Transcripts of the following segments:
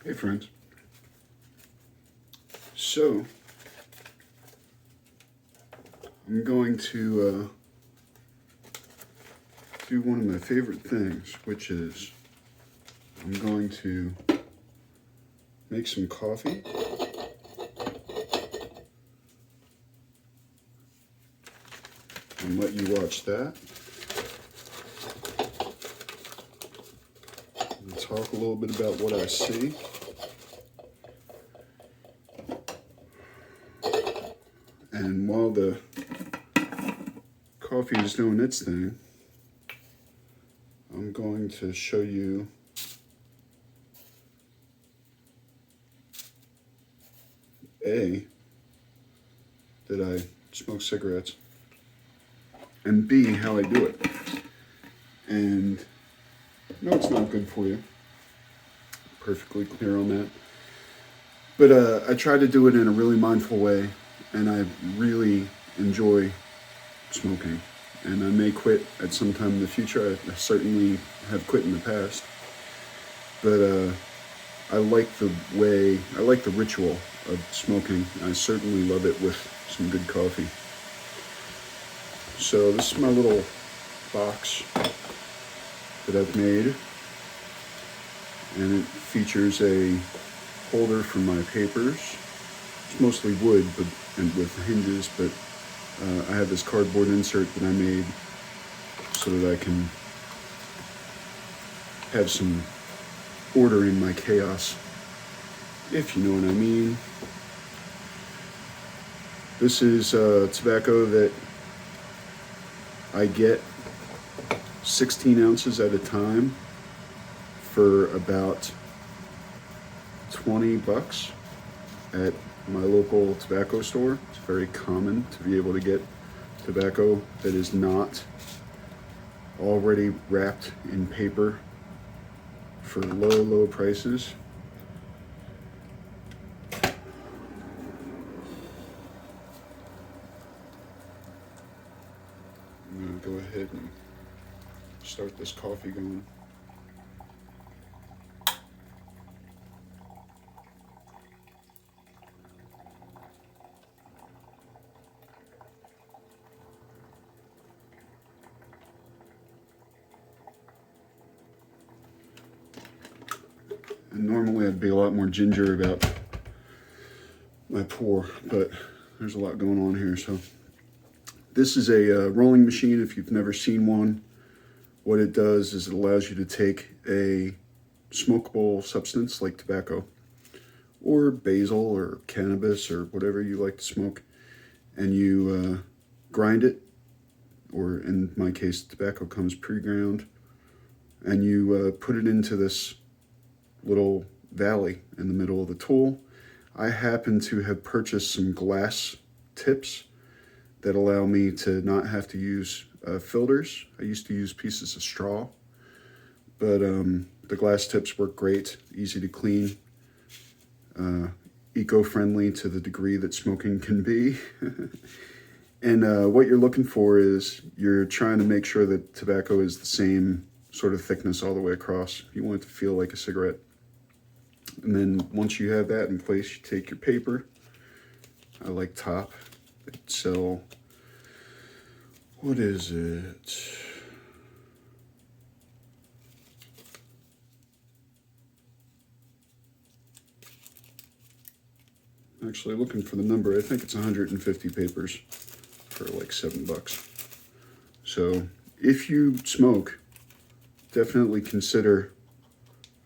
Hey friends. So, I'm going to do one of my favorite things, which is I'm going to make some coffee. And let you watch that. And talk a little bit about what I see. And while the coffee is doing its thing, I'm going to show you A, that I smoke cigarettes, and B, how I do it. And no, it's not good for you. Perfectly clear on that. But I try to do it in a really mindful way, and I really enjoy smoking. And I may quit at some time in the future. I certainly have quit in the past. But I like the ritual of smoking. I certainly love it with some good coffee. So this is my little box that I've made. And it features a holder for my papers. It's mostly wood, and with hinges, but I have this cardboard insert that I made so that I can have some order in my chaos, if you know what I mean. This is tobacco that I get 16 ounces at a time for about 20 bucks at my local tobacco store. It's very common to be able to get tobacco that is not already wrapped in paper for low prices. I'm gonna go ahead and start this coffee going. And normally I'd be a lot more ginger about my pour, but there's a lot going on here. So this is a rolling machine. If you've never seen one, what it does is it allows you to take a smokable substance like tobacco or basil or cannabis or whatever you like to smoke, and you grind it, or in my case, tobacco comes pre-ground, and you put it into this little valley in the middle of the tool. I happen to have purchased some glass tips that allow me to not have to use filters. I used to use pieces of straw, but the glass tips work great, easy to clean, eco-friendly to the degree that smoking can be. And what you're looking for is you're trying to make sure that tobacco is the same sort of thickness all the way across. You want it to feel like a cigarette. And then once you have that in place, you take your paper. I like Top. They sell, what is it? Actually looking for the number. I think it's 150 papers for like $7. So if you smoke, definitely consider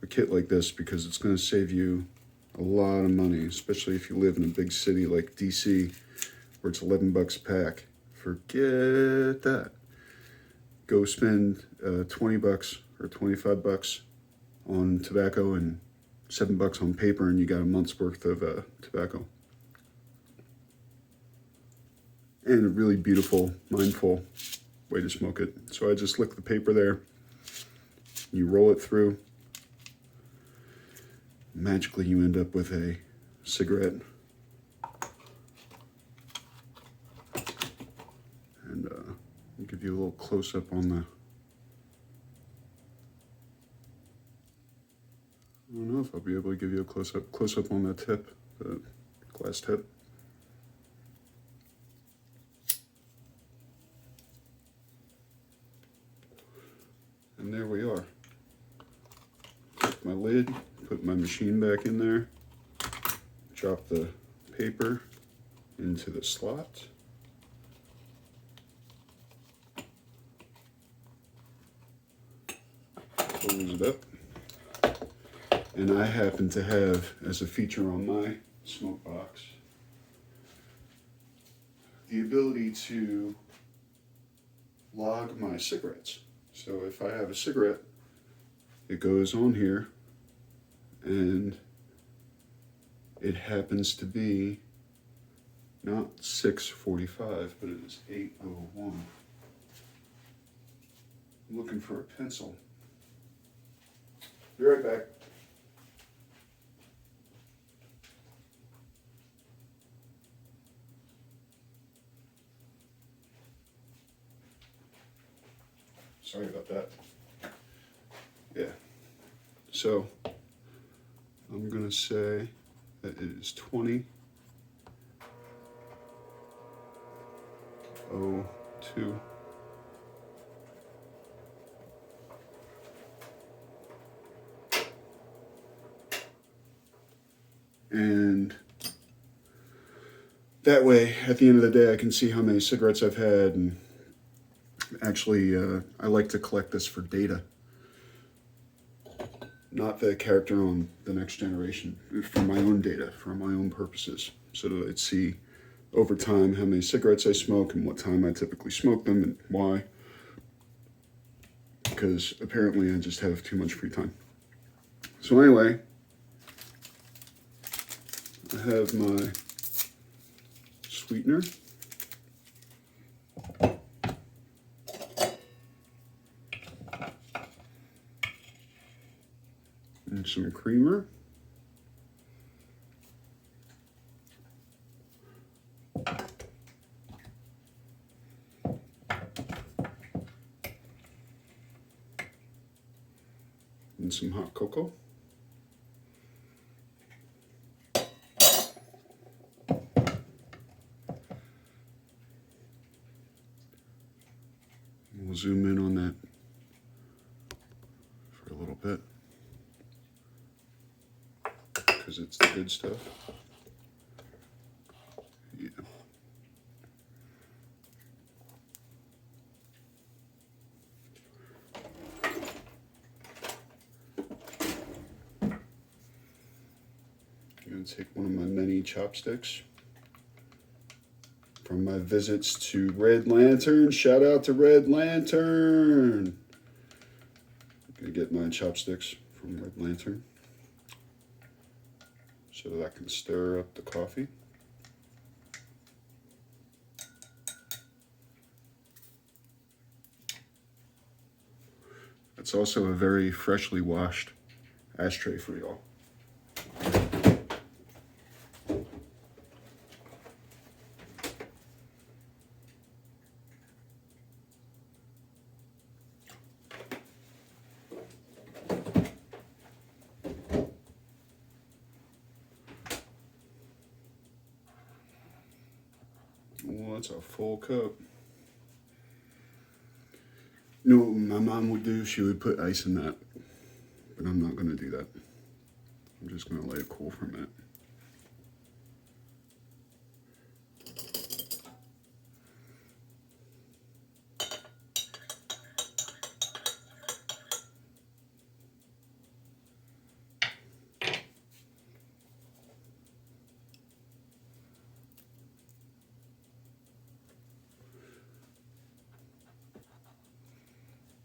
a kit like this, because it's going to save you a lot of money, especially if you live in a big city like DC, where it's $11 a pack. Forget that. Go spend 20 bucks or 25 bucks on tobacco and $7 on paper, and you got a month's worth of tobacco. And a really beautiful, mindful way to smoke it. So I just lick the paper there. You roll it through. Magically, you end up with a cigarette. And I'll give you a little close-up on the... I don't know if I'll be able to give you a close-up on that tip, the glass tip. And there we are. Take my lid, put my machine back in there, drop the paper into the slot. Close it up. And I happen to have, as a feature on my smoke box, the ability to log my cigarettes. So if I have a cigarette, it goes on here, and it happens to be not 6:45, but it is 8:01. I'm looking for a pencil. Be right back. Sorry about that. Yeah. So I'm going to say that it is 20:02. And that way, at the end of the day, I can see how many cigarettes I've had. And actually, I like to collect this for data, not the character on The Next Generation, for my own data, for my own purposes, so that I'd see over time how many cigarettes I smoke and what time I typically smoke them and why. Because apparently I just have too much free time. So anyway, I have my sweetener. And some creamer. And some hot cocoa. We'll zoom in on that for a little bit, because it's the good stuff. Yeah. I'm going to take one of my many chopsticks from my visits to Red Lantern. Shout out to Red Lantern. I'm going to get my chopsticks from Red Lantern so that I can stir up the coffee. It's also a very freshly washed ashtray for y'all. Well, that's a full cup. You know what my mom would do? She would put ice in that. But I'm not going to do that. I'm just going to let it cool for a minute.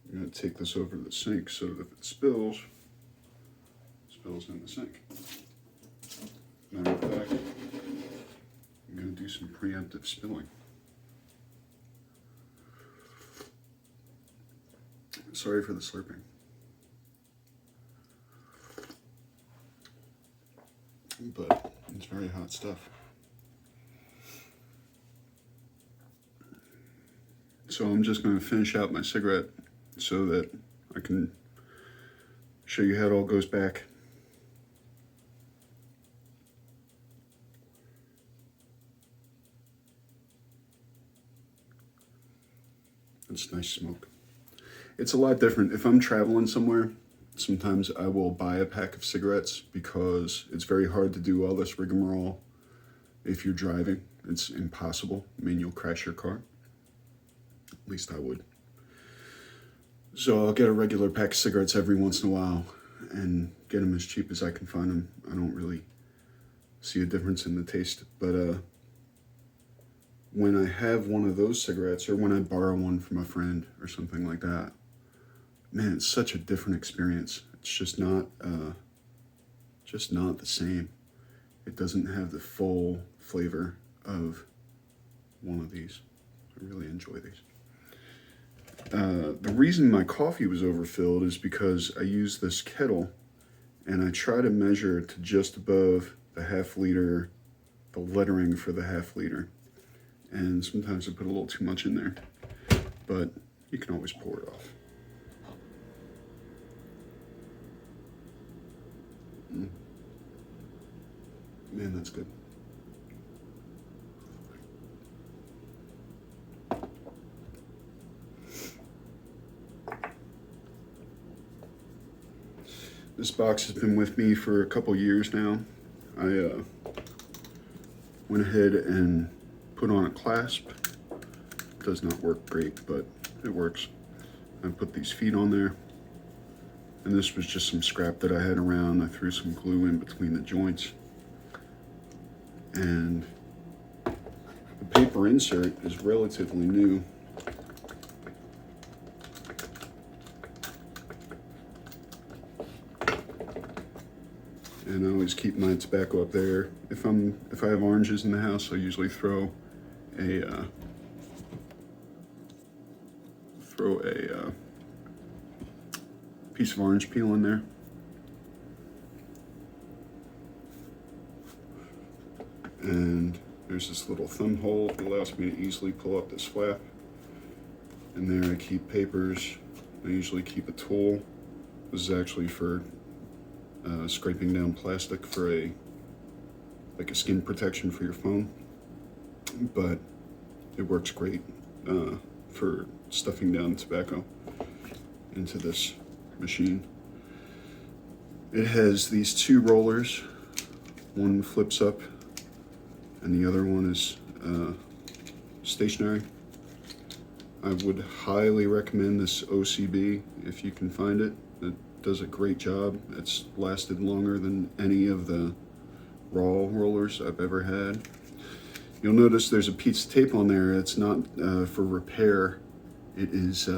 I'm going to take this over to the sink so that if it spills in the sink. Matter of fact, I'm going to do some preemptive spilling. Sorry for the slurping. But it's very hot stuff. So I'm just going to finish out my cigarette so that I can show you how it all goes back It's nice smoke. It's a lot different. If I'm traveling somewhere, sometimes I will buy a pack of cigarettes because it's very hard to do all this rigmarole if you're driving. It's impossible. I mean, you'll crash your car. At least I would. So I'll get a regular pack of cigarettes every once in a while and get them as cheap as I can find them. I don't really see a difference in the taste. But when I have one of those cigarettes, or when I borrow one from a friend or something like that, man, it's such a different experience. It's just not the same. It doesn't have the full flavor of one of these. I really enjoy these. The reason my coffee was overfilled is because I use this kettle and I try to measure to just above the half liter, the lettering for the half liter. And sometimes I put a little too much in there, but you can always pour it off. Man, that's good. This box has been with me for a couple years now. I went ahead and put on a clasp. Does not work great, but it works. I put these feet on there. And this was just some scrap that I had around. I threw some glue in between the joints. And the paper insert is relatively new. And I always keep my tobacco up there. If I have oranges in the house, I usually throw a piece of orange peel in there. And there's this little thumb hole that allows me to easily pull up this flap. And there I keep papers. I usually keep a tool. This is actually for scraping down plastic for like a skin protection for your phone, but it works great for stuffing down tobacco into this machine. It has these two rollers. One flips up and the other one is stationary. I would highly recommend this OCB if you can find it. It does a great job. It's lasted longer than any of the raw rollers I've ever had. You'll notice there's a piece of tape on there. It's not for repair. It is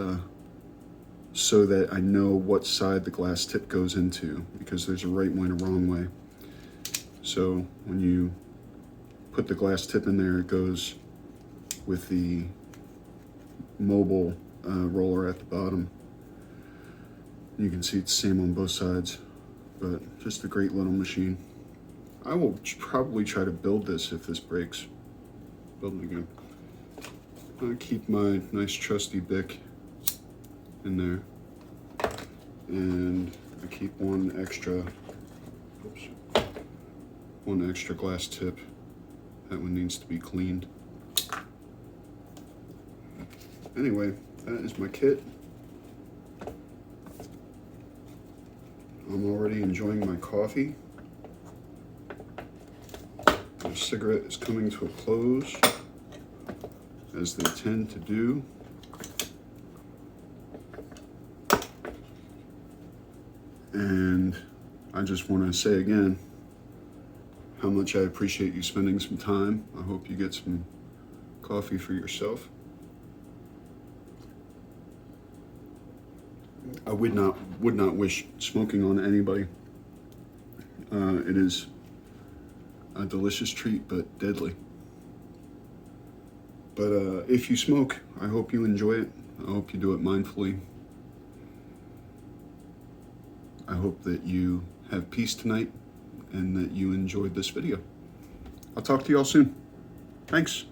so that I know what side the glass tip goes into, because there's a right way and a wrong way. So when you put the glass tip in there, it goes with the mobile roller at the bottom. You can see it's the same on both sides, but just a great little machine. I will probably try to build this if this breaks. Build it again. I keep my nice trusty Bic in there, and I keep one extra glass tip. That one needs to be cleaned. Anyway, that is my kit. I'm already enjoying my coffee. The cigarette is coming to a close, as they tend to do. And I just want to say again how much I appreciate you spending some time. I hope you get some coffee for yourself. I would not wish smoking on anybody. It is a delicious treat, but deadly. But if you smoke, I hope you enjoy it. I hope you do it mindfully. I hope that you have peace tonight and that you enjoyed this video. I'll talk to you all soon. Thanks.